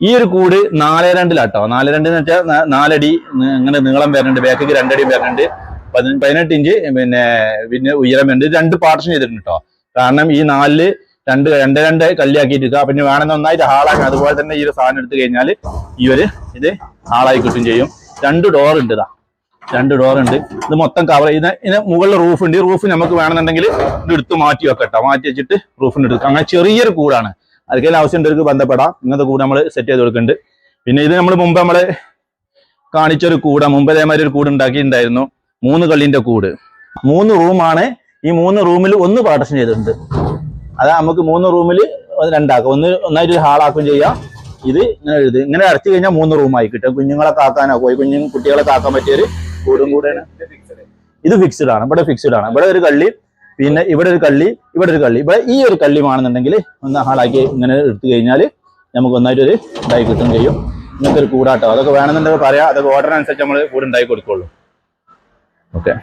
ഈ ഒരു കൂട് 4-2 4-2 എന്ന് വെച്ചാൽ 4 അടി ഇങ്ങനെ നീളം വരുന്നുണ്ട്, ബാക്കിക്ക് 2 അടിയും വരുന്നുണ്ട്, 18 ഇഞ്ച് പിന്നെ ഉയരം വരുന്നുണ്ട്. 2 പാർട്ടിഷൻ ചെയ്തിട്ടുണ്ട് കേട്ടോ. കാരണം ഈ 4 2 കല്ലിയാക്കിയിട്ട് പിന്നെ വേണമെന്ന് ഒന്നായിട്ട് ഹാളാക്കാം. അതുപോലെ തന്നെ ഈ ഒരു സാധനം എടുത്തു കഴിഞ്ഞാൽ ഇത് ഹാളായി കിട്ടും ചെയ്യും. 2 ഡോർ ഉണ്ട്, 2 ഡോർ ഉണ്ട്. ഇത് മൊത്തം കവർ ചെയ്ത് ഇതിന് മുകളിൽ റൂഫ് ഉണ്ട്. ഈ റൂഫ് നമുക്ക് വേണമെന്നുണ്ടെങ്കിൽ ഇത് എടുത്ത് മാറ്റി വെക്കട്ടോ, മാറ്റി വെച്ചിട്ട് റൂഫിന് എടുക്കാം. അങ്ങനെ ചെറിയൊരു കൂടാണ്. ആർക്കെങ്കിലും ആവശ്യമുള്ളവർക്ക് ബന്ധപ്പെടാം. ഇങ്ങനത്തെ കൂട് നമ്മൾ സെറ്റ് ചെയ്ത് കൊടുക്കുന്നുണ്ട്. പിന്നെ ഇത് നമ്മൾ മുമ്പ് കാണിച്ചൊരു കൂടാ, മുമ്പ് ഇതേമാതിരി ഒരു കൂട് ഉണ്ടാക്കിയിട്ടുണ്ടായിരുന്നു. 3 കള്ളിന്റെ കൂട്, 3 റൂമാണ്. ഈ 3 റൂമിൽ 1 പാർട്ടിഷൻ ചെയ്തിട്ടുണ്ട്. അതാ നമുക്ക് 3 റൂമിൽ 2 ആക്കാം. ഒന്നായിട്ട് ഹാളാക്കുകയും ചെയ്യാം. ഇത് ഇങ്ങനെ അടച്ചു കഴിഞ്ഞാൽ 3 റൂമായി കിട്ടും. കുഞ്ഞുങ്ങളെ കാക്കാനോ കുട്ടികളെ കാക്കാൻ പറ്റിയൊരു കൂടും കൂടെയാണ്. ഇത് ഫിക്സ്ഡ് ആണ്, ഇവിടെ ഫിക്സ്ഡ് ആണ്. ഇവിടെ ഒരു കള്ളി, പിന്നെ ഇവിടെ ഒരു കള്ളി, ഇവിടെ ഒരു കള്ളി. ഇവിടെ ഈ ഒരു കള്ളി ആണെന്നുണ്ടെങ്കിൽ ഒന്ന് ഹാളാക്കി ഇങ്ങനെ എടുത്തു കഴിഞ്ഞാൽ നമുക്ക് ഒന്നായിട്ടൊരു ഇതായി കിട്ടും ചെയ്യും. ഇങ്ങനത്തെ ഒരു കൂടാട്ടോ. അതൊക്കെ വേണമെന്നുണ്ടെങ്കിൽ പറയാം. അതൊക്കെ ഓർഡറിനനുസരിച്ച് നമ്മൾ കൂടെ ഉണ്ടാക്കി കൊടുക്കുള്ളൂ. ഓക്കെ.